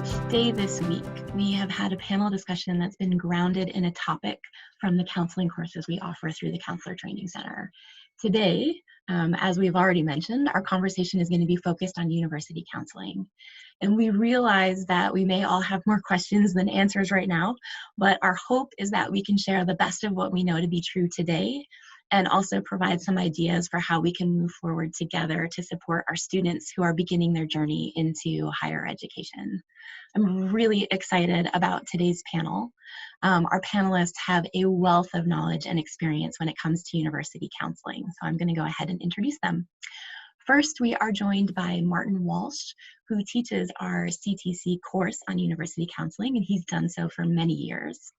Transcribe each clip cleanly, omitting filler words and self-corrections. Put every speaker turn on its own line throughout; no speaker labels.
Each day this week, we have had a panel discussion that's been grounded in a topic from the counseling courses we offer through the Counselor Training Center. Today, as we've already mentioned, our conversation is going to be focused on university counseling. And we realize that we may all have more questions than answers right now, but our hope is that we can share the best of what we know to be true today and also provide some ideas for how we can move forward together to support our students who are beginning their journey into higher education. I'm really excited about today's panel. Our panelists have a wealth of knowledge and experience when it comes to university counseling, so I'm going to go ahead and introduce them. First, we are joined by Martin Walsh, who teaches our CTC course on university counseling, and he's done so for many years.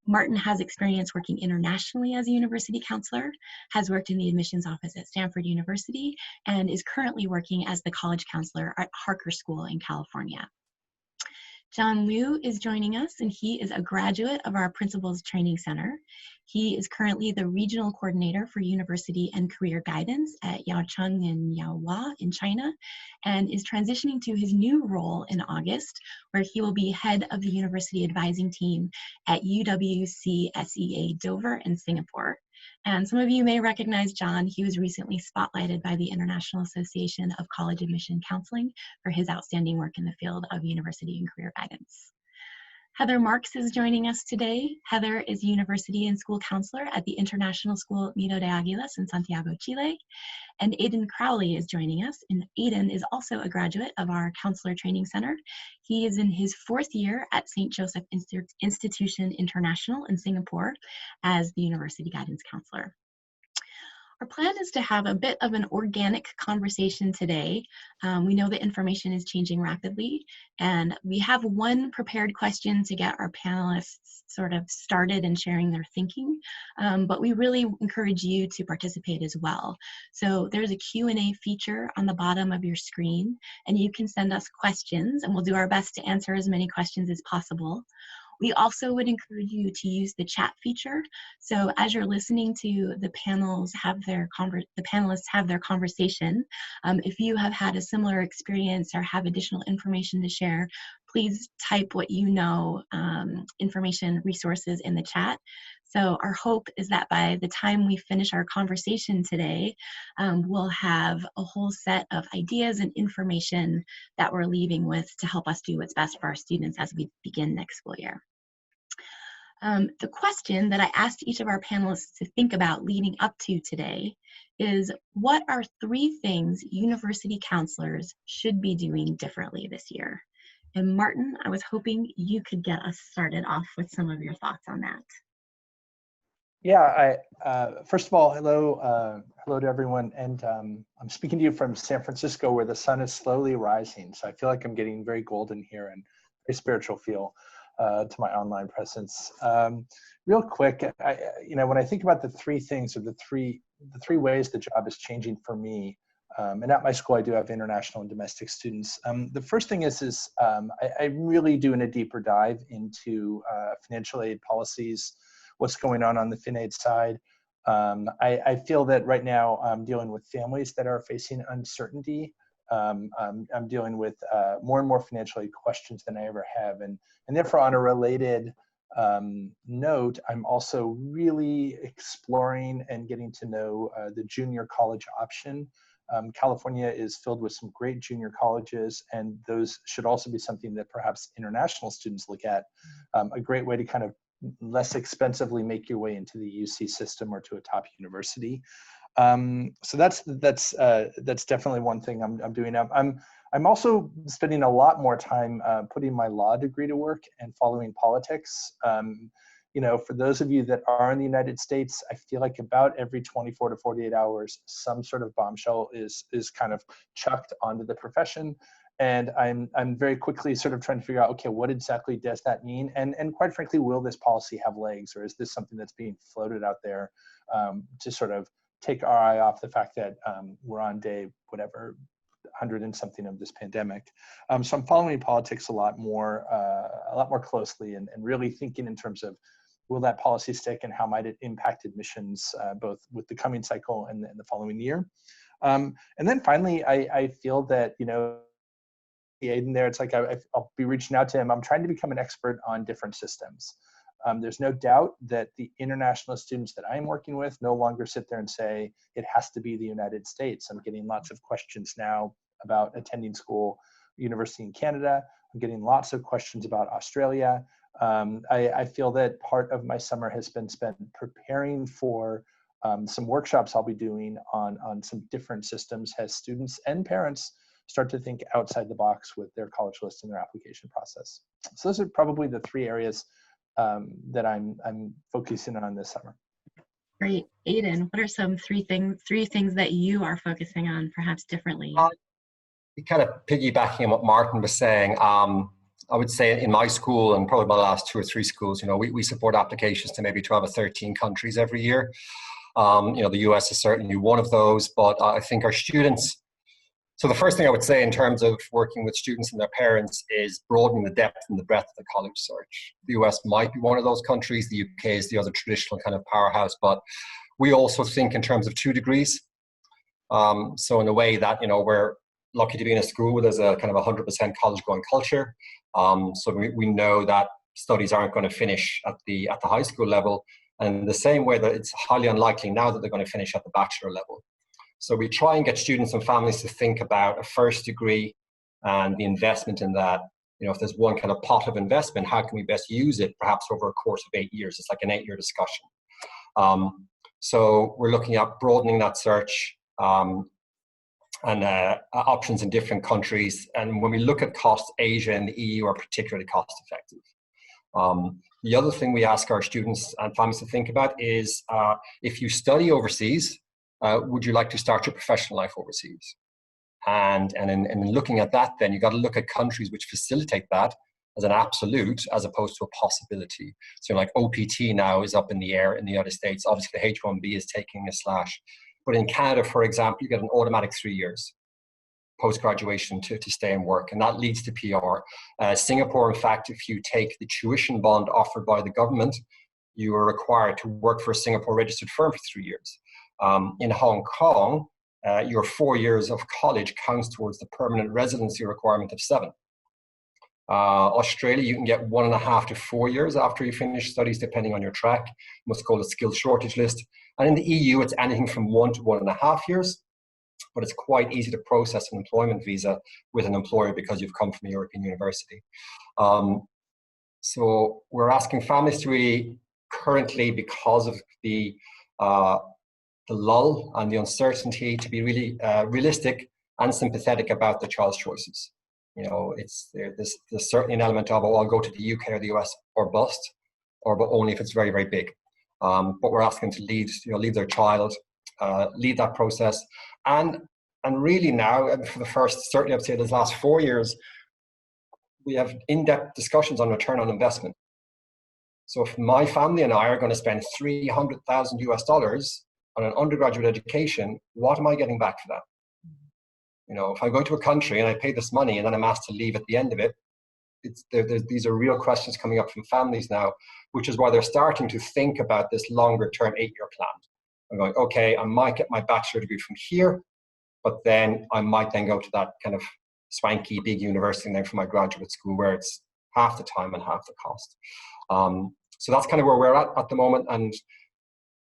Martin has experience working internationally as a university counselor, has worked in the admissions office at Stanford University, and is currently working as the college counselor at Harker School in California. John Liu is joining us, and he is a graduate of our Principals Training Center. He is currently the regional coordinator for university and career guidance at Yaocheng and Yaohua in China, and is transitioning to his new role in August, where he will be head of the university advising team at UWC-SEA Dover in Singapore. And some of you may recognize John. He was recently spotlighted by the International Association of College Admission Counseling for his outstanding work in the field of university and career guidance. Heather Marks is joining us today. Heather is university and school counselor at the International School Nido de Águilas in Santiago, Chile. And Aidan Crowley is joining us. And Aidan is also a graduate of our Counselor Training Center. He is in his 4th year at St. Joseph Institution International in Singapore as the university guidance counselor. Our plan is to have a bit of an organic conversation today. We know that information is changing rapidly, and we have one prepared question to get our panelists sort of started and sharing their thinking, but we really encourage you to participate as well. So there's a Q&A feature on the bottom of your screen, and you can send us questions, and we'll do our best to answer as many questions as possible. We also would encourage you to use the chat feature. So as you're listening to the panelists have their conversation, if you have had a similar experience or have additional information to share, please type what you know, information, resources in the chat. So our hope is that by the time we finish our conversation today, we'll have a whole set of ideas and information that we're leaving with to help us do what's best for our students as we begin next school year. The question that I asked each of our panelists to think about leading up to today is, what are 3 things university counselors should be doing differently this year? And Martin, I was hoping you could get us started off with some of your thoughts on that.
Yeah, first of all, hello to everyone. And I'm speaking to you from San Francisco, where the sun is slowly rising. So I feel like I'm getting very golden here and very spiritual feel to my online presence. Real quick, when I think about the 3 things, or the three ways the job is changing for me, and at my school I do have international and domestic students. The first thing is I really do a deeper dive into financial aid policies, what's going on the FinAid side. I feel that right now I'm dealing with families that are facing uncertainty. I'm dealing with more and more financial aid questions than I ever have, and therefore, on a related note, I'm also really exploring and getting to know the junior college option. California is filled with some great junior colleges, and those should also be something that perhaps international students look at. A great way to kind of less expensively make your way into the UC system or to a top university. So that's definitely one thing I'm doing. I'm also spending a lot more time putting my law degree to work and following politics. For those of you that are in the United States, I feel like about every 24 to 48 hours, some sort of bombshell is kind of chucked onto the profession. And I'm very quickly sort of trying to figure out, okay, what exactly does that mean? And quite frankly, will this policy have legs, or is this something that's being floated out there to sort of take our eye off the fact that we're on day, whatever, 100 and something of this pandemic. So I'm following politics a lot more closely, and really thinking in terms of, will that policy stick, and how might it impact admissions, both with the coming cycle and the following year. And then finally, I feel that, Aiden there. It's like I'll be reaching out to him. I'm trying to become an expert on different systems. There's no doubt that the international students that I'm working with no longer sit there and say, it has to be the United States. I'm getting lots of questions now about attending school, university in Canada. I'm getting lots of questions about Australia. I feel that part of my summer has been spent preparing for some workshops I'll be doing on some different systems as students and parents start to think outside the box with their college list and their application process. So those are probably the three areas that I'm focusing on this summer.
Great. Aiden, what are some three things that you are focusing on perhaps differently?
Kind of piggybacking on what Martin was saying, I would say in my school and probably my last 2 or 3 schools, we support applications to maybe 12 or 13 countries every year. The US is certainly one of those, but I think our students, so the first thing I would say in terms of working with students and their parents is broadening the depth and the breadth of the college search. The US might be one of those countries, the UK is the other traditional kind of powerhouse, but we also think in terms of 2 degrees. So in a way that, we're lucky to be in a school where there's a kind of 100% college going culture. So we know that studies aren't going to finish at the high school level, and in the same way that it's highly unlikely now that they're going to finish at the bachelor level. So we try and get students and families to think about a first degree and the investment in that. If there's one kind of pot of investment, how can we best use it perhaps over a course of 8 years? It's like an 8-year discussion. So we're looking at broadening that search and options in different countries. And when we look at costs, Asia and the EU are particularly cost effective. The other thing we ask our students and families to think about is if you study overseas, would you like to start your professional life overseas? And in looking at that, then you got to look at countries which facilitate that as an absolute as opposed to a possibility. So like OPT now is up in the air in the United States. Obviously the H-1B is taking a slash. But in Canada, for example, you get an automatic 3 years post-graduation to stay and work, and that leads to PR. Singapore, in fact, if you take the tuition bond offered by the government, you are required to work for a Singapore registered firm for 3 years. In Hong Kong, your 4 years of college counts towards the permanent residency requirement of 7. Australia, you can get 1.5 to 4 years after you finish studies, depending on your track. What's called a skills shortage list. And in the EU, it's anything from 1 to 1.5 years. But it's quite easy to process an employment visa with an employer because you've come from a European university. So we're asking families to really currently, because of the lull and the uncertainty, to be really realistic and sympathetic about the child's choices. There's certainly an element of, I'll go to the UK or the US or bust, but only if it's very, very big. But we're asking them to leave their child, lead that process. And really now, for the first, certainly I'd say those last 4 years, we have in-depth discussions on return on investment. So if my family and I are going to spend $300,000 US on an undergraduate education, what am I getting back for that? If I go to a country and I pay this money and then I'm asked to leave at the end of it, these are real questions coming up from families now, which is why they're starting to think about this longer term 8-year plan. I'm going, okay, I might get my bachelor degree from here, but then I might then go to that kind of swanky big university and then for my graduate school where it's half the time and half the cost. So that's kind of where we're at the moment. And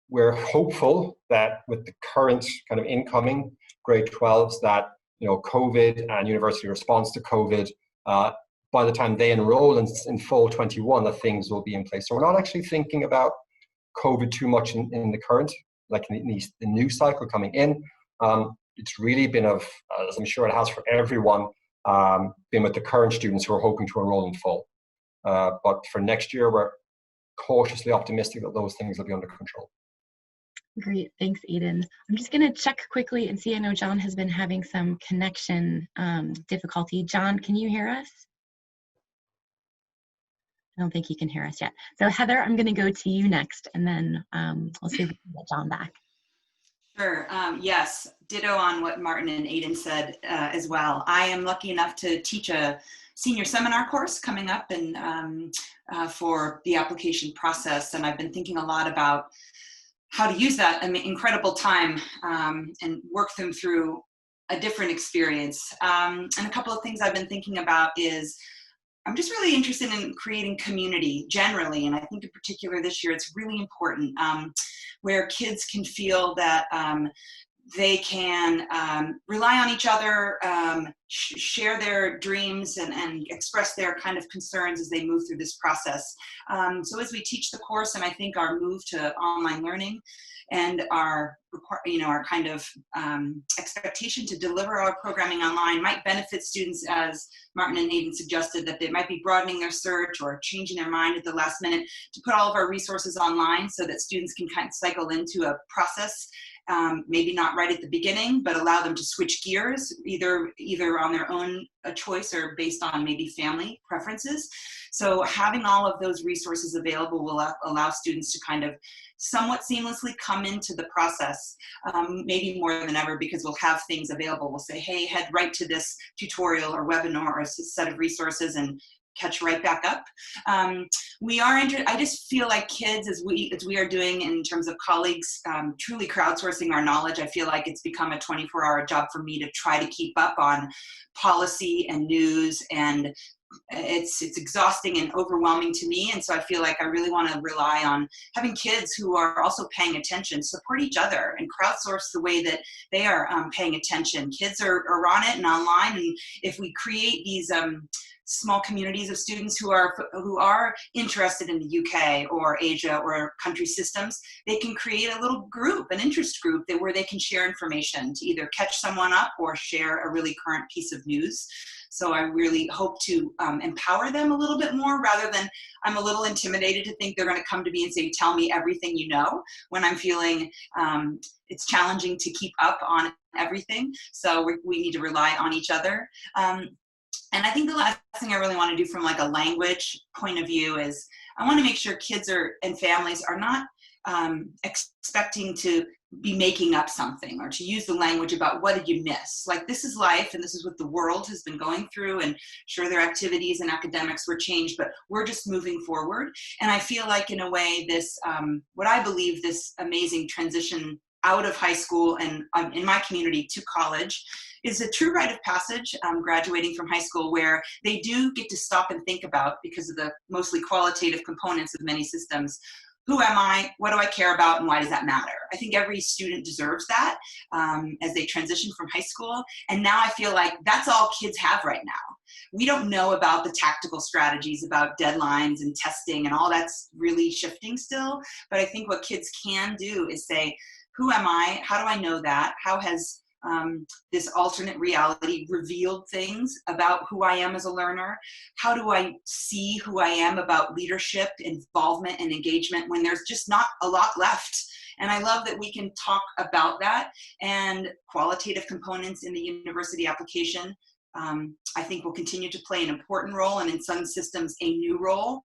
we're hopeful that with the current kind of incoming grade 12s that, COVID and university response to COVID, by the time they enroll in fall 21, that things will be in place. So we're not actually thinking about COVID too much in the current, like in the new cycle coming in. It's really been as I'm sure it has for everyone, been with the current students who are hoping to enroll in fall. But for next year, we're cautiously optimistic that those things will be under control.
Great, thanks, Aiden. I'm just going to check quickly and see. I know John has been having some connection difficulty. John, can you hear us? I don't think he can hear us yet. So Heather, I'm going to go to you next, and then we'll see if we can get John back.
Sure. Yes, ditto on what Martin and Aiden said as well. I am lucky enough to teach a senior seminar course coming up and for the application process, and I've been thinking a lot about how to use that incredible time and work them through a different experience. And a couple of things I've been thinking about is I'm just really interested in creating community generally, and I think in particular this year it's really important, where kids can feel that they can rely on each other, share their dreams, and express their kind of concerns as they move through this process. So as we teach the course, and I think our move to online learning and our kind of expectation to deliver our programming online might benefit students, as Martin and Aidan suggested, that they might be broadening their search or changing their mind at the last minute to put all of our resources online so that students can kind of cycle into a process, maybe not right at the beginning, but allow them to switch gears, either on their own choice or based on maybe family preferences. So having all of those resources available will allow students to kind of somewhat seamlessly come into the process, maybe more than ever, because we'll have things available. We'll say, hey, head right to this tutorial or webinar or a set of resources and catch right back up. I just feel like kids, as we are doing in terms of colleagues, truly crowdsourcing our knowledge, I feel like it's become a 24-hour job for me to try to keep up on policy and news, and it's exhausting and overwhelming to me. And so I feel like I really want to rely on having kids who are also paying attention, support each other, and crowdsource the way that they are paying attention. Kids are on it and online, and if we create these small communities of students who are interested in the UK or Asia or country systems, they can create a little group, an interest group, where they can share information to either catch someone up or share a really current piece of news. So I really hope to empower them a little bit more, rather than I'm a little intimidated to think they're going to come to me and say, tell me everything you know, when I'm feeling it's challenging to keep up on everything. So we need to rely on each other. And I think the last thing I really want to do from like a language point of view is I want to make sure kids and families are not expecting to be making up something or to use the language about what did you miss. Like, this is life and this is what the world has been going through, and sure, their activities and academics were changed, but we're just moving forward. And I feel like in a way this, what I believe this amazing transition out of high school and in my community to college is a true rite of passage, graduating from high school, where they do get to stop and think about, because of the mostly qualitative components of many systems, who am I, what do I care about, and why does that matter? I think every student deserves that as they transition from high school. And now I feel like that's all kids have right now. We don't know about the tactical strategies, about deadlines and testing, and all that's really shifting still. But I think what kids can do is say, who am I? How do I know that? How has this alternate reality revealed things about who I am as a learner? How do I see who I am about leadership, involvement, and engagement when there's just not a lot left? And I love that we can talk about that, and qualitative components in the university application I think will continue to play an important role, and in some systems a new role,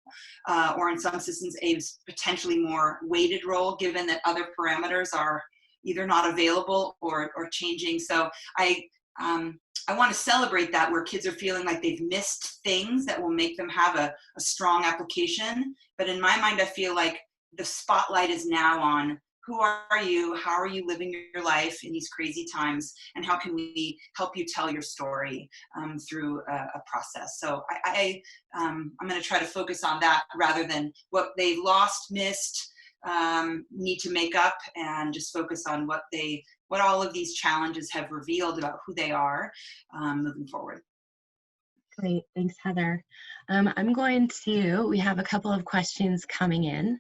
or in some systems a potentially more weighted role, given that other parameters are either not available or changing. So I want to celebrate that, where kids are feeling like they've missed things that will make them have a strong application. But in my mind, I feel like the spotlight is now on who are you, how are you living your life in these crazy times, and how can we help you tell your story through a process. So I'm going to try to focus on that rather than what they've lost, missed, need to make up, and just focus on what all of these challenges have revealed about who they are moving forward.
Great, thanks, Heather. We have a couple of questions coming in.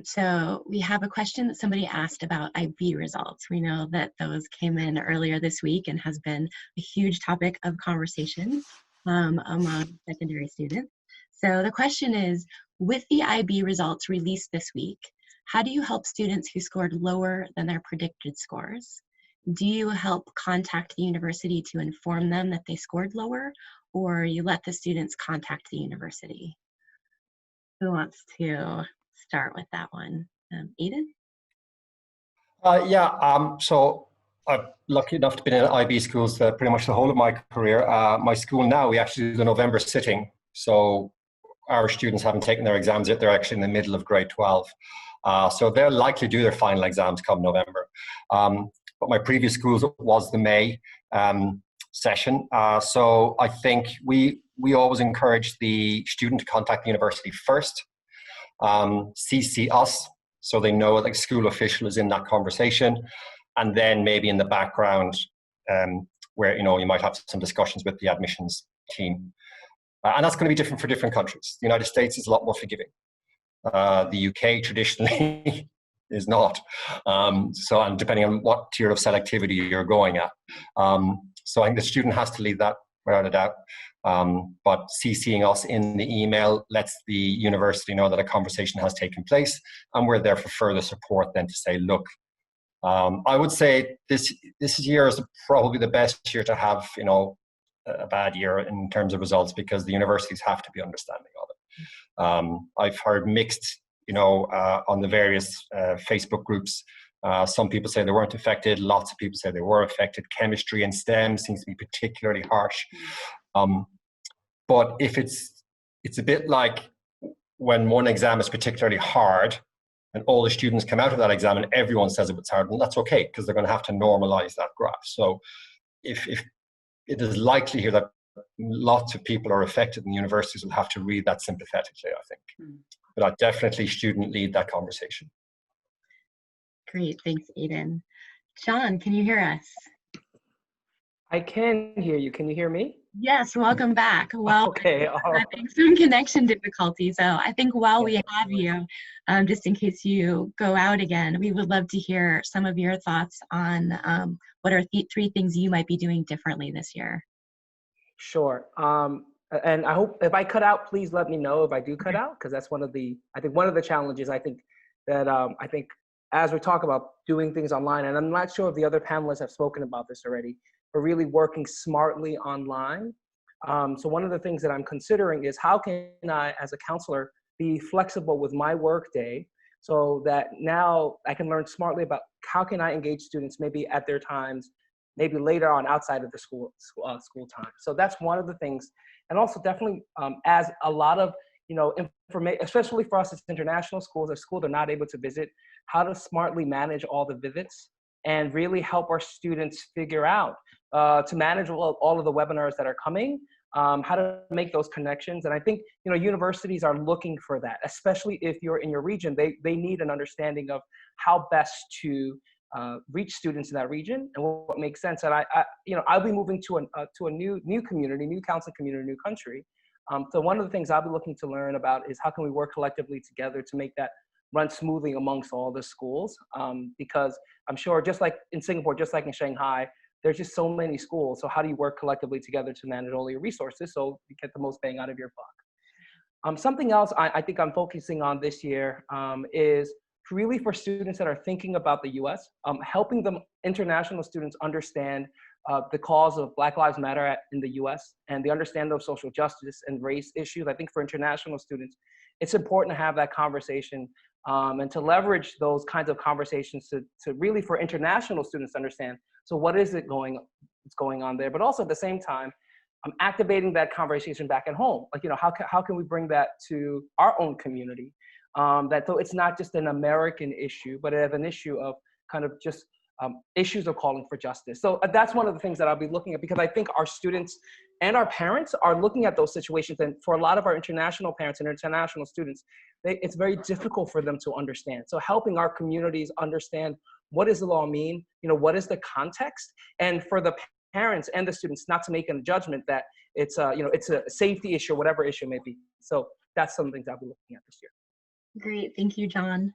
So we have a question that somebody asked about IB results. We know that those came in earlier this week and has been a huge topic of conversation among secondary students. So the question is, with the IB results released this week, how do you help students who scored lower than their predicted scores? Do you help contact the university to inform them that they scored lower, or you let the students contact the university? Who wants to start with that one? Aidan?
So I'm lucky enough to be in IB schools pretty much the whole of my career. My school now, we actually do the November sitting. So our students haven't taken their exams yet. They're actually in the middle of grade 12. So they'll likely do their final exams come November. But my previous schools was the May. session. So I think we always encourage the student to contact the university first, CC us, so they know like school official is in that conversation, and then maybe in the background where you might have some discussions with the admissions team, and that's going to be different for different countries. The United States is a lot more forgiving. The UK traditionally is not. So, and depending on what tier of selectivity you're going at. So I think the student has to lead that without a doubt. But CCing us in the email lets the university know that a conversation has taken place, and we're there for further support then to say, look, I would say this year is probably the best year to have, a bad year in terms of results, because the universities have to be understanding of it. I've heard mixed, on the various Facebook groups. Some people say they weren't affected. Lots of people say they were affected. Chemistry and STEM seems to be particularly harsh. But if it's a bit like when one exam is particularly hard and all the students come out of that exam and everyone says it was hard, and that's okay, because they're going to have to normalize that graph. So if it is likely here that lots of people are affected, and universities will have to read that sympathetically, I think. But I definitely student lead that conversation.
Great, thanks, Aidan. John, can you hear us?
I can hear you. Can you hear me?
Yes, welcome back. Well,
okay.
Having some connection difficulties, so I think while we have you, just in case you go out again, we would love to hear some of your thoughts on what are three things you might be doing differently this year.
Sure. And I hope if I cut out, please let me know if I do cut out, because that's one of the challenges I think that as we talk about doing things online, and I'm not sure if the other panelists have spoken about this already, but really working smartly online. So one of the things that I'm considering is how can I, as a counselor, be flexible with my work day so that now I can learn smartly about how can I engage students maybe at their times, maybe later on outside of the school time. So that's one of the things. And also definitely as a lot of, information, especially for us as international schools, or schools are not able to visit, how to smartly manage all the visits and really help our students figure out to manage all of the webinars that are coming, how to make those connections. And I think, universities are looking for that, especially if you're in your region. They need an understanding of how best to reach students in that region and what makes sense. And I'll be moving to a new community, new counseling community, new country. So one of the things I'll be looking to learn about is how can we work collectively together to make that run smoothly amongst all the schools, because I'm sure just like in Singapore, just like in Shanghai, there's just so many schools. So how do you work collectively together to manage all your resources so you get the most bang out of your buck? Something else I think I'm focusing on this year is really for students that are thinking about the US, helping them, international students, understand the cause of Black Lives Matter in the US and the understanding of social justice and race issues. I think for international students, it's important to have that conversation and to leverage those kinds of conversations to really for international students to understand. So what is it's going on there? But also at the same time, activating that conversation back at home. Like, how can we bring that to our own community? That though it's not just an American issue, but an issue of kind of just issues of calling for justice. So that's one of the things that I'll be looking at, because I think our students and our parents are looking at those situations. And for a lot of our international parents and international students, it's very difficult for them to understand. So helping our communities understand what does the law mean, what is the context, and for the parents and the students not to make a judgment that it's a safety issue or whatever issue it may be. So that's some things I'll be looking at this year.
Great, thank you, John.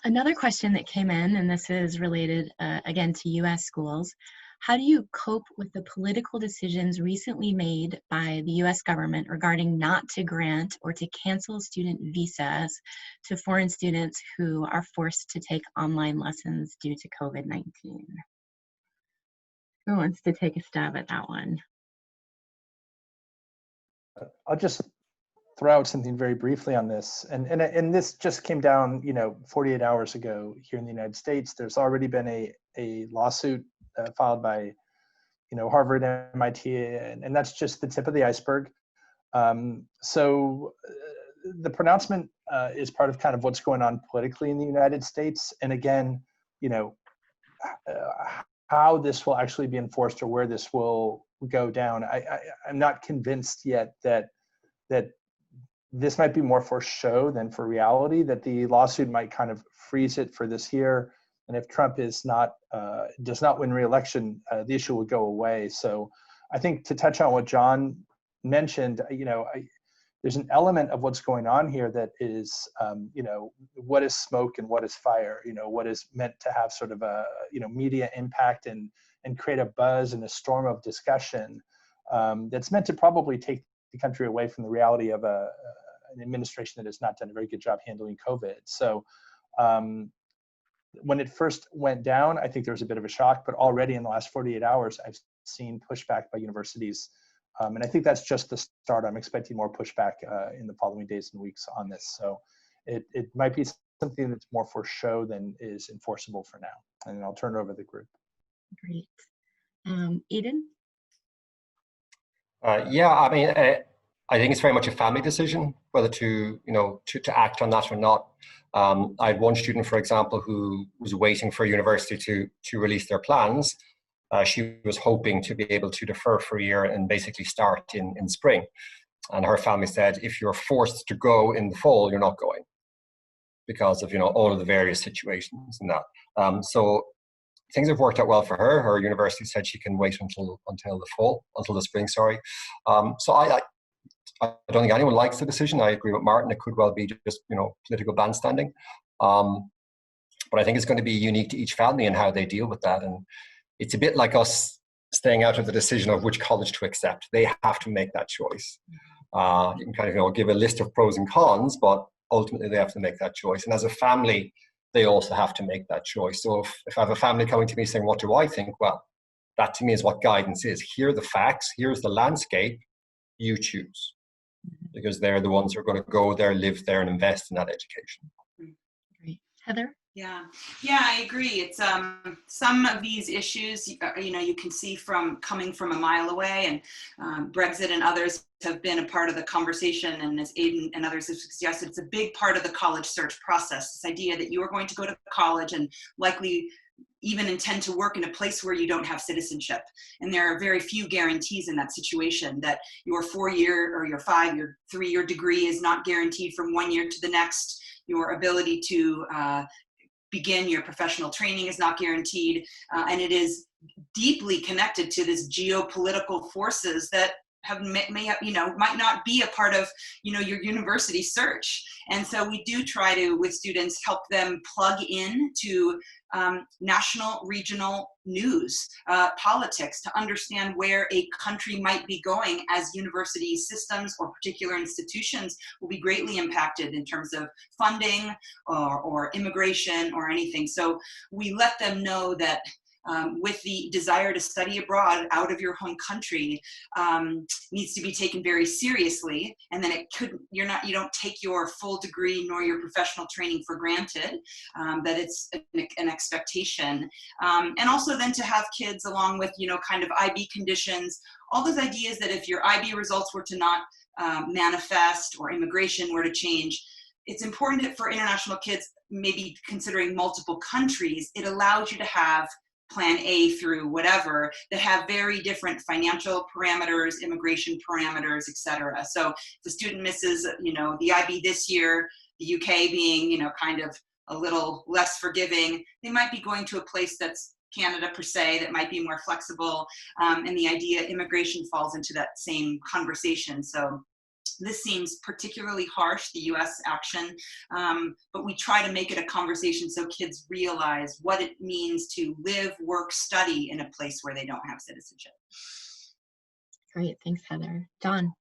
Another question that came in, and this is related again to US schools. How do you cope with the political decisions recently made by the US government regarding not to grant or to cancel student visas to foreign students who are forced to take online lessons due to COVID-19? Who wants to take a stab at that one?
I'll just throw out something very briefly on this. And this just came down, 48 hours ago here in the United States. There's already been a lawsuit filed by, Harvard, MIT, and that's just the tip of the iceberg. So the pronouncement is part of kind of what's going on politically in the United States. And again, how this will actually be enforced or where this will go down. I'm not convinced yet that this might be more for show than for reality, that the lawsuit might kind of freeze it for this year. And if Trump does not win re-election, the issue will go away. So I think, to touch on what John mentioned, there's an element of what's going on here that is, what is smoke and what is fire? What is meant to have sort of a, media impact and create a buzz and a storm of discussion that's meant to probably take the country away from the reality of an administration that has not done a very good job handling COVID. So when it first went down, I think there was a bit of a shock, but already in the last 48 hours, I've seen pushback by universities. And I think that's just the start. I'm expecting more pushback in the following days and weeks on this. So it might be something that's more for show than is enforceable for now. And I'll turn it over to the group.
Great. Eden?
Yeah, I mean, I think it's very much a family decision whether to act on that or not. I had one student, for example, who was waiting for a university to release their plans. She was hoping to be able to defer for a year and basically start in spring. And her family said, if you're forced to go in the fall, you're not going because of, all of the various situations and that. So things have worked out well for her. Her university said she can wait until the spring, sorry. So I don't think anyone likes the decision. I agree with Martin. It could well be just, political bandstanding. But I think it's going to be unique to each family and how they deal with that. And it's a bit like us staying out of the decision of which college to accept. They have to make that choice. You can kind of, give a list of pros and cons, but ultimately they have to make that choice. And as a family, they also have to make that choice. So if I have a family coming to me saying, what do I think? Well, that to me is what guidance is. Here are the facts. Here's the landscape. You choose. Because they're the ones who are going to go there, live there, and invest in that education.
Great. Heather?
Yeah, I agree. It's some of these issues, you can see coming from a mile away, and Brexit and others have been a part of the conversation. And as Aidan and others have suggested, it's a big part of the college search process. This idea that you are going to go to college and likely even intend to work in a place where you don't have citizenship. And there are very few guarantees in that situation, that your 4-year or your 5-year, 3-year degree is not guaranteed from one year to the next. Your ability to begin your professional training is not guaranteed. And it is deeply connected to this geopolitical forces that might not be a part of, your university search. And so we do try to, with students, help them plug in to national, regional news, politics, to understand where a country might be going, as university systems or particular institutions will be greatly impacted in terms of funding or immigration or anything. So we let them know that with the desire to study abroad out of your home country needs to be taken very seriously, and then you don't take your full degree nor your professional training for granted, that it's an expectation. And also then to have kids, along with, kind of IB conditions, all those ideas that if your IB results were to not manifest or immigration were to change, it's important for international kids, maybe considering multiple countries, it allows you to have plan A through whatever that have very different financial parameters, immigration parameters, et cetera. So if a student misses, the IB this year, the UK being, kind of a little less forgiving, they might be going to a place that's Canada per se, that might be more flexible. And the idea immigration falls into that same conversation. So this seems particularly harsh, the US action, but we try to make it a conversation so kids realize what it means to live, work, study in a place where they don't have citizenship.
Great, thanks, Heather. John?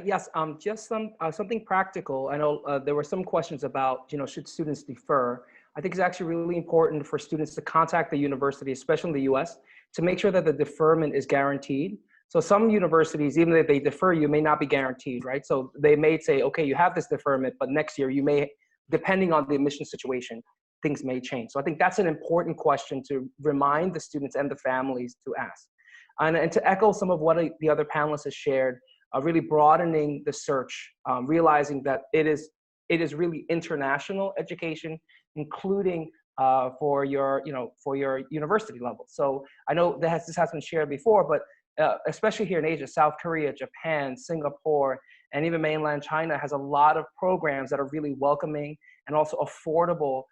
Yes, just something practical. I know there were some questions about, should students defer? I think it's actually really important for students to contact the university, especially in the US, to make sure that the deferment is guaranteed. So some universities, even if they defer, you may not be guaranteed, right? So they may say, okay, you have this deferment, but next year you may, depending on the admission situation, things may change. So I think that's an important question to remind the students and the families to ask. And to echo some of what the other panelists have shared, really broadening the search, realizing that it is really international education, including for your, for your university level. So I know this has been shared before, but especially here in Asia, South Korea, Japan, Singapore, and even mainland China has a lot of programs that are really welcoming and also affordable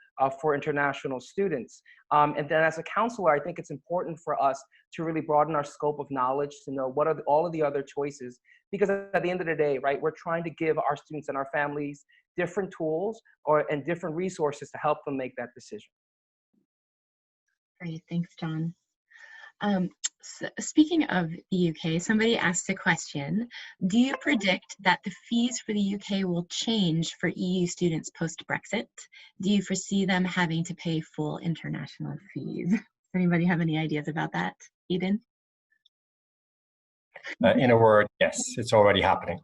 for international students. And then as a counselor, I think it's important for us to really broaden our scope of knowledge, to know what are all of the other choices, because at the end of the day, right, we're trying to give our students and our families different tools and different resources to help them make that decision.
Great, thanks, John. So speaking of the UK, somebody asked a question. Do you predict that the fees for the UK will change for EU students post-Brexit? Do you foresee them having to pay full international fees? Does anybody have any ideas about that? Eden?
In a word, yes, it's already happening.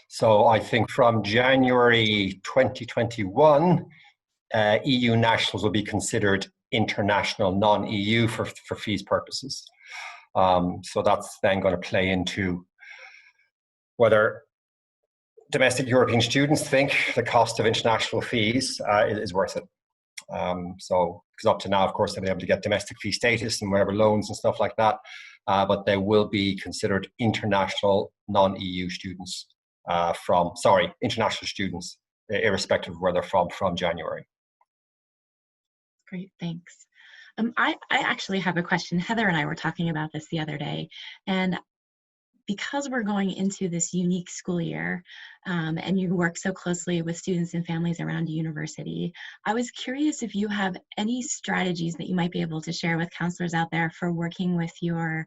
So I think from January 2021, EU nationals will be considered international non-EU for fees purposes. So that's then going to play into whether domestic European students think the cost of international fees is worth it. So, because up to now, of course, they've been able to get domestic fee status and whatever loans and stuff like that, but they will be considered international non-EU students international students, irrespective of where they're from January.
Great, thanks. I actually have a question. Heather and I were talking about this the other day, and because we're going into this unique school year, and you work so closely with students and families around university, I was curious if you have any strategies that you might be able to share with counselors out there for working with your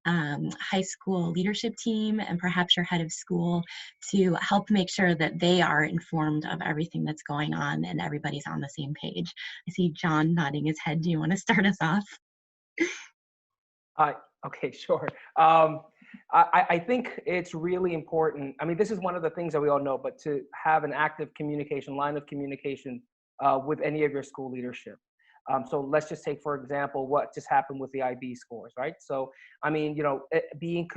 high school leadership team and perhaps your head of school to help make sure that they are informed of everything that's going on and everybody's on the same page. I see John nodding his head. Do you want to start us off?
Okay, sure. I think it's really important. I mean, this is one of the things that we all know, but to have an active communication, line of communication with any of your school leadership. So let's just take, for example, what just happened with the IB scores, right? So, I mean, being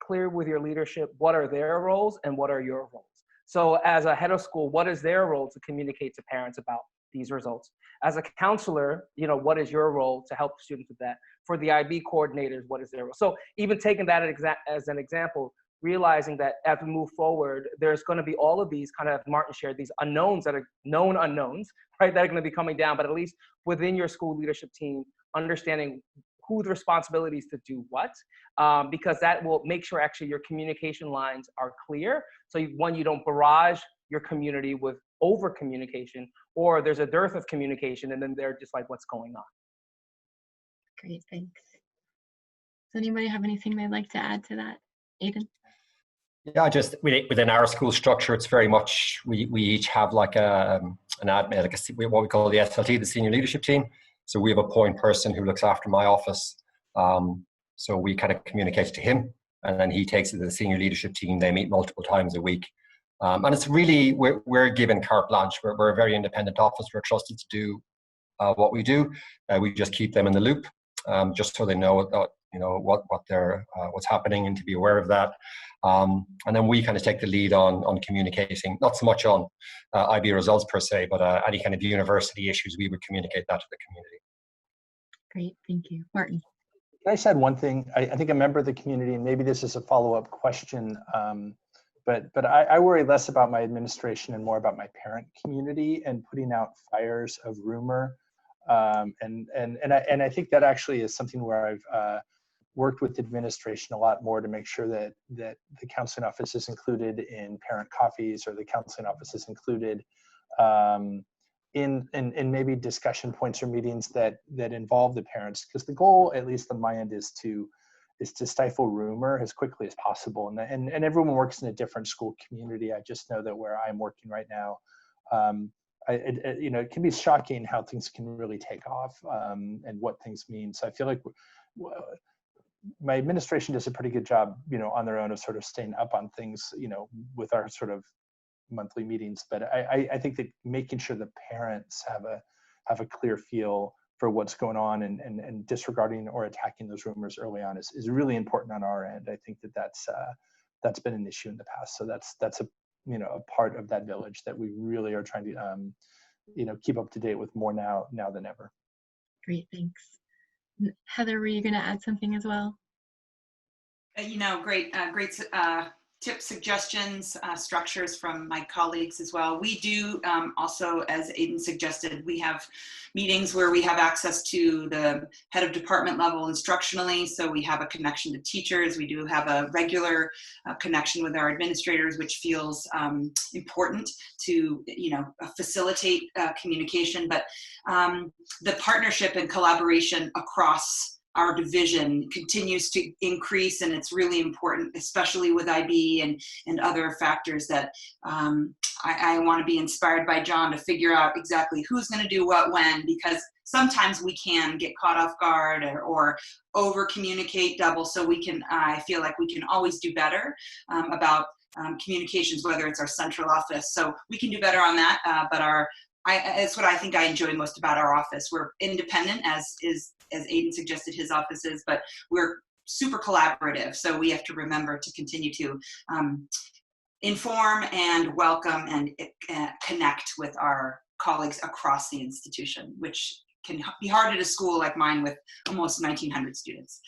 clear with your leadership, what are their roles and what are your roles? So as a head of school, what is their role to communicate to parents about these results? As a counselor, what is your role to help students with that? For the IB coordinators, what is their role? So even taking that as an example, realizing that as we move forward, there's going to be all of these kind of, Martin shared, these unknowns that are known unknowns, right? That are going to be coming down, but at least within your school leadership team, understanding who the responsibilities to do what, because that will make sure actually your communication lines are clear. So you don't barrage your community with over communication, or there's a dearth of communication and then they're just like, what's going on?
Great, thanks. Does anybody have anything they'd like to add to that? Aiden?
Yeah, just within our school structure, it's very much, we each have like an admin, what we call the SLT, the senior leadership team. So we have a point person who looks after my office. So we kind of communicate to him, and then he takes it to the senior leadership team. They meet multiple times a week. And it's really, we're given carte blanche. We're a very independent office. We're trusted to do what we do. We just keep them in the loop, just so they know what's happening and to be aware of that. And then we kind of take the lead on communicating, not so much on IB results per se, but any kind of university issues, we would communicate that to the community.
Great, thank you. Martin?
Can I just add one thing? I think a member of the community, and maybe this is a follow-up question, but I worry less about my administration and more about my parent community and putting out fires of rumor. And I think that actually is something where I've worked with administration a lot more to make sure that the counseling office is included in parent coffees, or the counseling office is included in maybe discussion points or meetings that involve the parents, because the goal, at least on my end, is to stifle rumor as quickly as possible. And everyone works in a different school community. I just know that where I'm working right now, it can be shocking how things can really take off and what things mean. So I feel like my administration does a pretty good job, on their own, of sort of staying up on things, with our sort of monthly meetings. But I think that making sure the parents have a clear feel for what's going on and disregarding or attacking those rumors early on is really important on our end. I think that's been an issue in the past. So that's a part of that village that we really are trying keep up to date with more now than ever.
Great, thanks. Heather, were you going to add something as well?
Great tips, suggestions, structures from my colleagues as well. We do also, as Aidan suggested, we have meetings where we have access to the head of department level instructionally. So we have a connection to teachers. We do have a regular connection with our administrators, which feels important to, facilitate communication. But the partnership and collaboration across our division continues to increase, and it's really important, especially with IB and other factors that I want to be inspired by John to figure out exactly who's going to do what when, because sometimes we can get caught off guard or over communicate double. So I feel like we can always do better about communications, whether it's our central office. So we can do better on that, but it's what I think I enjoy most about our office. We're independent, as Aidan suggested his office is, but we're super collaborative. So we have to remember to continue to inform and welcome and connect with our colleagues across the institution, which can be hard at a school like mine with almost 1,900 students.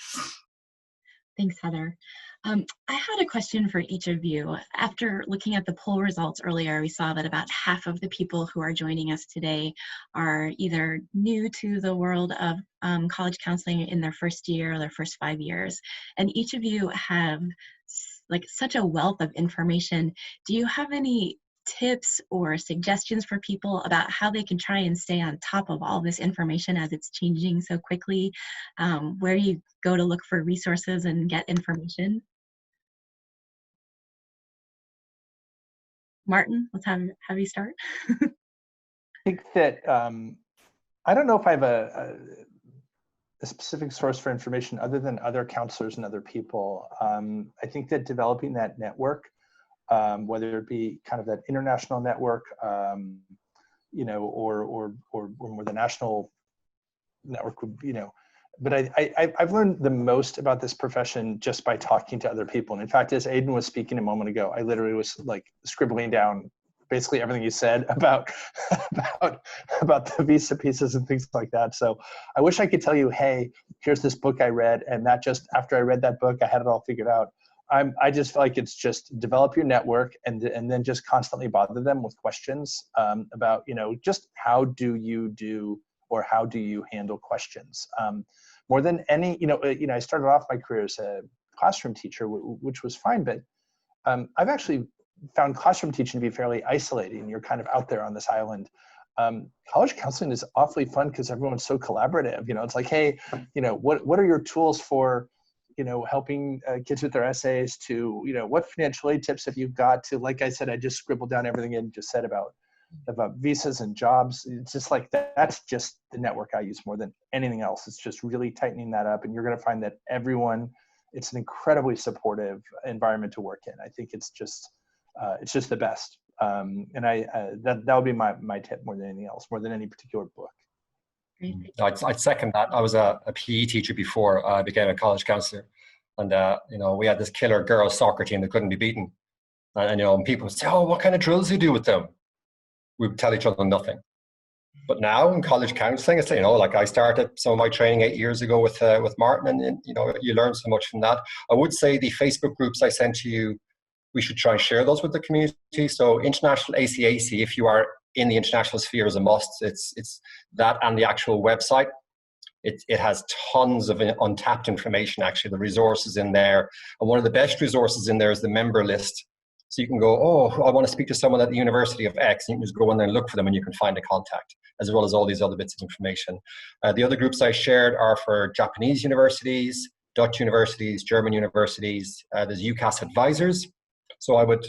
Thanks, Heather. I had a question for each of you. After looking at the poll results earlier, we saw that about half of the people who are joining us today are either new to the world of college counseling in their first year or their first 5 years. And each of you have such a wealth of information. Do you have any tips or suggestions for people about how they can try and stay on top of all this information as it's changing so quickly? Where you go to look for resources and get information? Martin, let's have you start.
I think that I don't know if I have a specific source for information other than other counselors and other people. I think that developing that network, whether it be kind of that international network, or more the national network, but I've learned the most about this profession just by talking to other people. And in fact, as Aidan was speaking a moment ago, I literally was scribbling down basically everything you said about the visa pieces and things like that. So I wish I could tell you, hey, here's this book I read, and that just after I read that book, I had it all figured out. I just feel like it's just develop your network and then just constantly bother them with questions about, just how do you do or how do you handle questions? More than any, I started off my career as a classroom teacher, which was fine, but I've actually found classroom teaching to be fairly isolating. You're kind of out there on this island. College counseling is awfully fun because everyone's so collaborative. It's like, hey, what are your tools for, helping kids with their essays, to, what financial aid tips have you got, to, like I said, I just scribbled down everything and just said about visas and jobs. It's just like that's just the network I use more than anything else. It's just really tightening that up, and you're going to find that it's an incredibly supportive environment to work in. I think it's just the best. And that would be my tip more than anything else, more than any particular book.
I'd second that. I was a PE teacher before I became a college counselor, and we had this killer girls soccer team that couldn't be beaten. And people would say, "Oh, what kind of drills do you do with them?" We would tell each other nothing. But now in college counseling, it's I started some of my training 8 years ago with Martin, and you learn so much from that. I would say the Facebook groups I sent to you, we should try and share those with the community. So International ACAC, if you are in the international sphere, is a must. It's that and the actual website. It has tons of untapped information, actually, the resources in there. And one of the best resources in there is the member list. So you can go, oh, I want to speak to someone at the University of X. And you can just go in there and look for them, and you can find a contact, as well as all these other bits of information. The other groups I shared are for Japanese universities, Dutch universities, German universities. There's UCAS advisors. So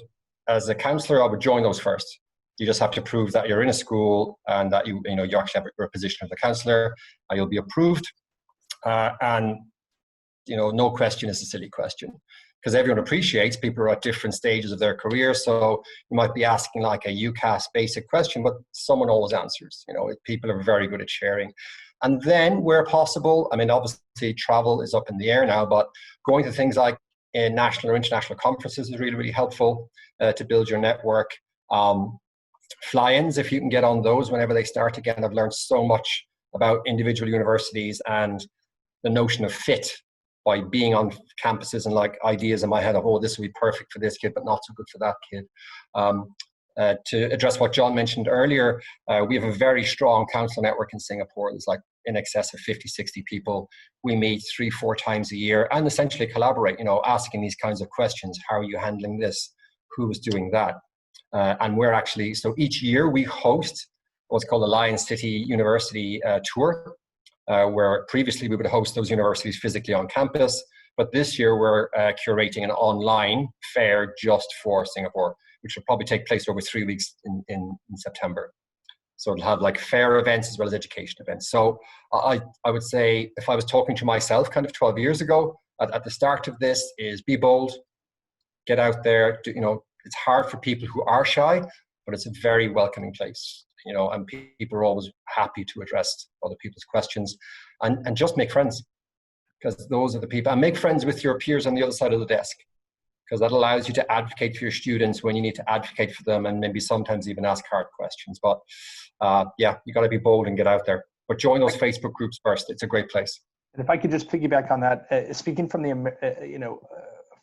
as a counselor, I would join those first. You just have to prove that you're in a school and that you actually have a position as a counselor, and you'll be approved. And no question is a silly question, because everyone appreciates people are at different stages of their career. So you might be asking like a UCAS basic question, but someone always answers. People are very good at sharing. And then where possible, obviously travel is up in the air now, but going to things like national or international conferences is really, really helpful to build your network. fly-ins, if you can get on those whenever they start again. I've learned so much about individual universities and the notion of fit by being on campuses, and like ideas in my head of, oh, this would be perfect for this kid, but not so good for that kid. To address what John mentioned earlier, we have a very strong council network in Singapore. There's like in excess of 50, 60 people. We meet 3-4 times a year and essentially collaborate, asking these kinds of questions. How are you handling this? Who is doing that? And we're actually, so each year we host what's called a Lion City University tour, where previously we would host those universities physically on campus. But this year we're curating an online fair just for Singapore, which will probably take place over 3 weeks in September. So it'll have like fair events as well as education events. So I would say, if I was talking to myself kind of 12 years ago, at the start of this is be bold, get out there. It's hard for people who are shy, but it's a very welcoming place, and people are always happy to address other people's questions, and just make friends, because those are the people. And make friends with your peers on the other side of the desk, because that allows you to advocate for your students when you need to advocate for them, and maybe sometimes even ask hard questions. But you got to be bold and get out there. But join those Facebook groups first. It's a great place.
And if I could just piggyback on that, speaking from the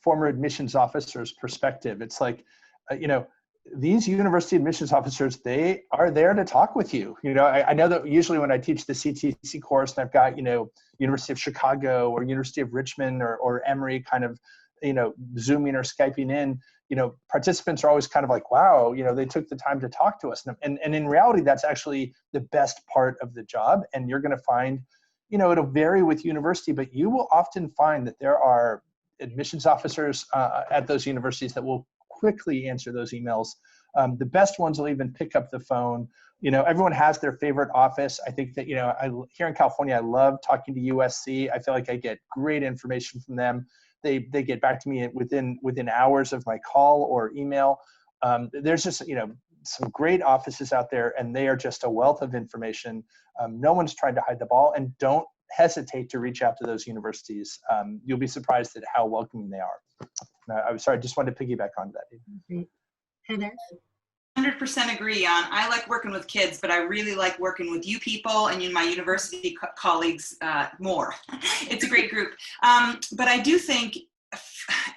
former admissions officer's perspective, it's like, these university admissions officers, they are there to talk with you. I know that usually when I teach the CTC course, and I've got, University of Chicago or University of Richmond or Emory kind of, Zooming or Skyping in, participants are always kind of like, wow, they took the time to talk to us. And in reality, that's actually the best part of the job. And you're going to find, it'll vary with university, but you will often find that there are admissions officers at those universities that will quickly answer those emails. The best ones will even pick up the phone. Everyone has their favorite office. I think that, here in California, I love talking to USC. I feel like I get great information from them. They get back to me within hours of my call or email. There's just, some great offices out there, and they are just a wealth of information. No one's trying to hide the ball, and don't hesitate to reach out to those universities. You'll be surprised at how welcoming they are. I'm sorry, I just wanted to piggyback on that.
Heather?
100% agree on. I like working with kids, but I really like working with you people and my university colleagues more. It's a great group. But I do think,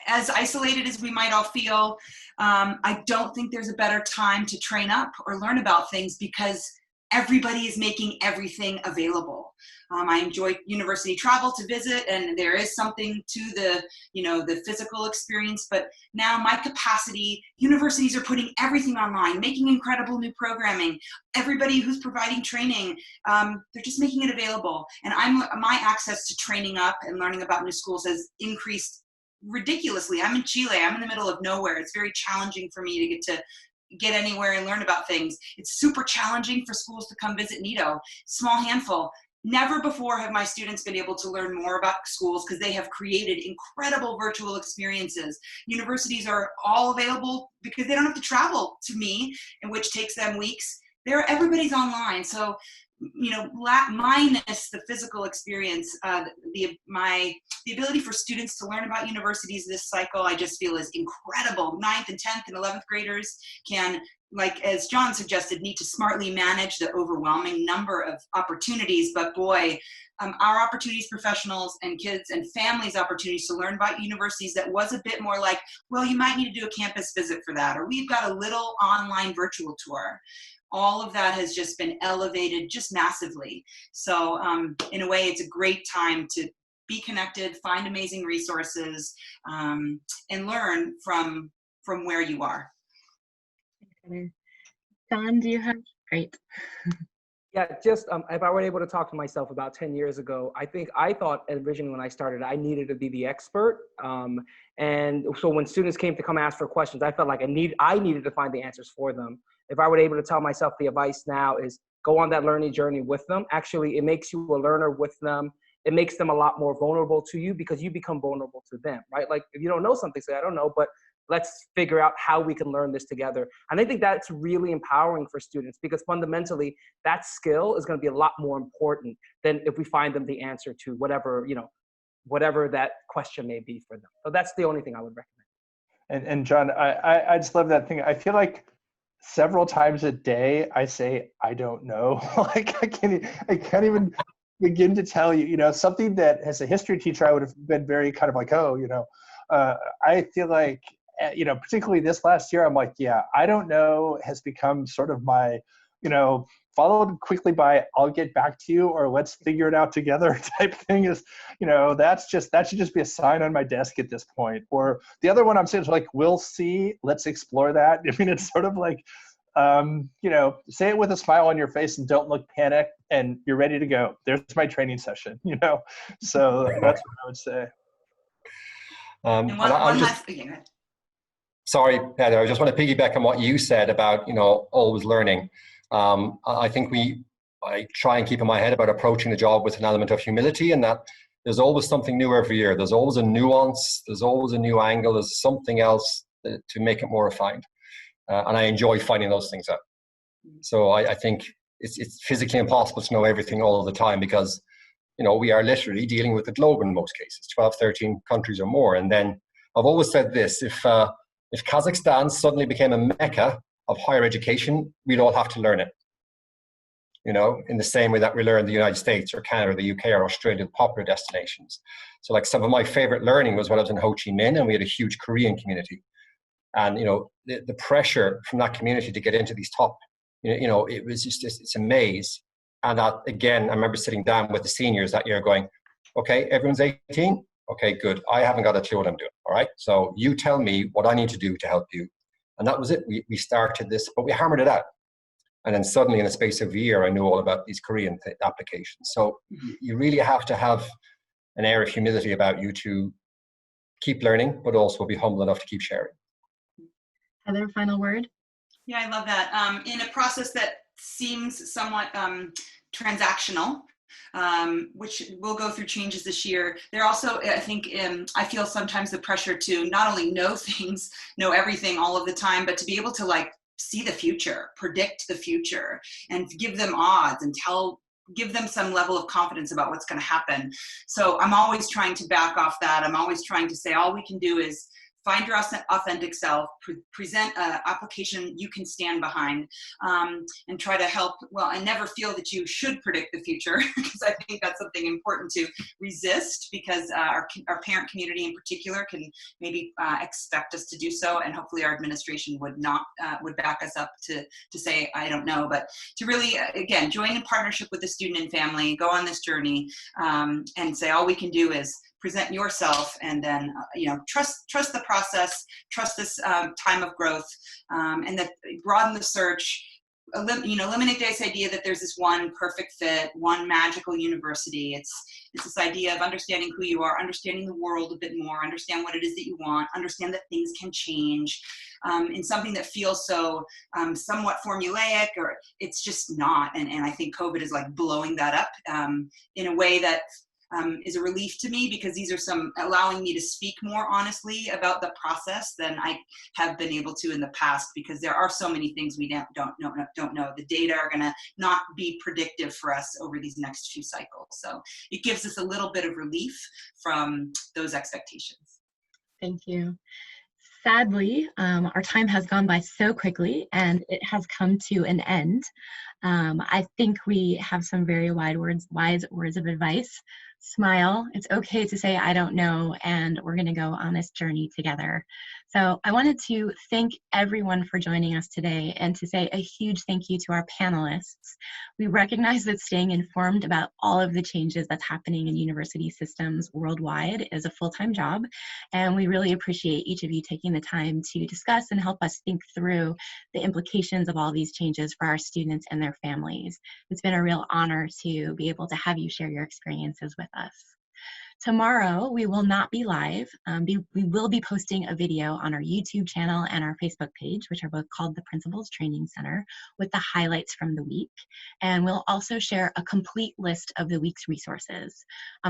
as isolated as we might all feel, I don't think there's a better time to train up or learn about things, because everybody is making everything available. I enjoy university travel to visit, and there is something to the physical experience, but now my capacity, universities are putting everything online, making incredible new programming. Everybody who's providing training, they're just making it available. And my access to training up and learning about new schools has increased ridiculously. I'm in Chile, I'm in the middle of nowhere. It's very challenging for me to get anywhere and learn about things. It's super challenging for schools to come visit NITO, small handful. Never before have my students been able to learn more about schools, because they have created incredible virtual experiences. Universities are all available because they don't have to travel to me, and which takes them weeks. Everybody's online. So, minus the physical experience, the ability for students to learn about universities this cycle, I just feel is incredible. 9th and 10th and 11th graders can, like as John suggested, need to smartly manage the overwhelming number of opportunities. But boy, our opportunities, professionals and kids and families' opportunities to learn about universities, that was a bit more like, well, you might need to do a campus visit for that, or we've got a little online virtual tour. All of that has just been elevated just massively. So in a way, it's a great time to be connected, find amazing resources, and learn from where you are.
Don, do you have? Great.
Yeah, just if I were able to talk to myself about 10 years ago, I thought originally when I started, I needed to be the expert. And so when students came to come ask for questions, I felt like I needed to find the answers for them. If I were able to tell myself, the advice now is go on that learning journey with them. Actually, it makes you a learner with them. It makes them a lot more vulnerable to you, because you become vulnerable to them, right? Like if you don't know something, say, I don't know, but let's figure out how we can learn this together. And I think that's really empowering for students, because fundamentally that skill is going to be a lot more important than if we find them the answer to whatever that question may be for them. So that's the only thing I would recommend.
And John, I just love that thing. I feel like several times a day, I say, I don't know. Like I can't even begin to tell you, something that as a history teacher, I would have been very kind of like, oh, I feel like, particularly this last year, I'm like, yeah, I don't know has become sort of my, followed quickly by I'll get back to you or let's figure it out together type thing is, that should just be a sign on my desk at this point. Or the other one I'm saying is like, we'll see, let's explore that. I mean, it's sort of like, say it with a smile on your face and don't look panicked and you're ready to go. There's my training session, so that's what I would say.
And one last thing.
Sorry, Heather, I just want to piggyback on what you said about, always learning. I think I try and keep in my head about approaching the job with an element of humility, and that there's always something new every year. There's always a nuance. There's always a new angle. There's something else to make it more refined. And I enjoy finding those things out. So I think it's physically impossible to know everything all the time because, we are literally dealing with the globe in most cases, 12, 13 countries or more. And then I've always said this, if Kazakhstan suddenly became a mecca of higher education, we'd all have to learn it. In the same way that we learn the United States or Canada or the UK or Australia, the popular destinations. So like some of my favorite learning was when I was in Ho Chi Minh and we had a huge Korean community. And, the pressure from that community to get into these top, it was just, it's a maze. And that, again, I remember sitting down with the seniors that year going, okay, everyone's 18. Okay, good. I haven't got a clue what I'm doing. All right. So you tell me what I need to do to help you. And that was it. We started this, but we hammered it out. And then suddenly in a space of a year, I knew all about these Korean applications. So you really have to have an air of humility about you to keep learning, but also be humble enough to keep sharing.
Heather, final word?
Yeah, I love that. In a process that seems somewhat transactional, which will go through changes this year. There also, I think, I feel sometimes the pressure to not only know things, know everything all of the time, but to be able to see the future, predict the future, and give them odds and give them some level of confidence about what's going to happen. So I'm always trying to back off that. I'm always trying to say all we can do is find your authentic self, present an application you can stand behind, and try to help. Well, I never feel that you should predict the future because I think that's something important to resist because our parent community in particular can maybe expect us to do so, and hopefully our administration would back us up to say, I don't know, but to really, again, join in partnership with the student and family, go on this journey, and say all we can do is present yourself and then, trust the process, trust this time of growth, and that broaden the search, eliminate this idea that there's this one perfect fit, one magical university. It's this idea of understanding who you are, understanding the world a bit more, understand what it is that you want, understand that things can change, in something that feels so somewhat formulaic, or it's just not. And I think COVID is blowing that up in a way that is a relief to me, because these are allowing me to speak more honestly about the process than I have been able to in the past, because there are so many things we don't know. The data are going to not be predictive for us over these next few cycles. So it gives us a little bit of relief from those expectations.
Thank you. Sadly, our time has gone by so quickly and it has come to an end. I think we have some very wise words of advice. Smile. It's okay to say, I don't know, and we're going to go on this journey together. So I wanted to thank everyone for joining us today and to say a huge thank you to our panelists. We recognize that staying informed about all of the changes that's happening in university systems worldwide is a full-time job, and we really appreciate each of you taking the time to discuss and help us think through the implications of all these changes for our students and their families. It's been a real honor to be able to have you share your experiences with us. Tomorrow, we will not be live. We will be posting a video on our YouTube channel and our Facebook page, which are both called the Principals Training Center, with the highlights from the week. And we'll also share a complete list of the week's resources.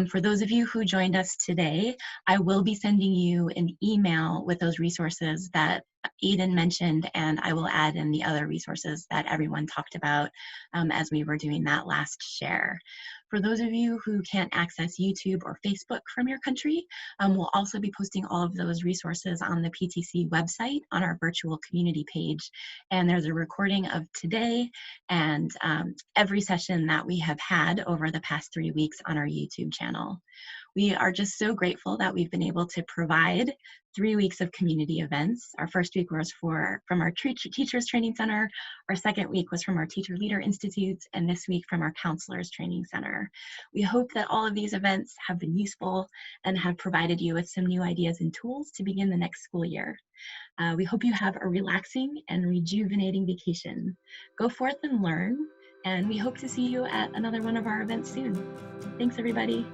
For those of you who joined us today, I will be sending you an email with those resources that Eden mentioned, and I will add in the other resources that everyone talked about as we were doing that last share. For those of you who can't access YouTube or Facebook from your country, we'll also be posting all of those resources on the PTC website on our virtual community page. And there's a recording of today and every session that we have had over the past 3 weeks on our YouTube channel. We are just so grateful that we've been able to provide 3 weeks of community events. Our first week was from our Teachers Training Center. Our second week was from our Teacher Leader Institutes, and this week from our Counselors Training Center. We hope that all of these events have been useful and have provided you with some new ideas and tools to begin the next school year. We hope you have a relaxing and rejuvenating vacation. Go forth and learn, and we hope to see you at another one of our events soon. Thanks, everybody.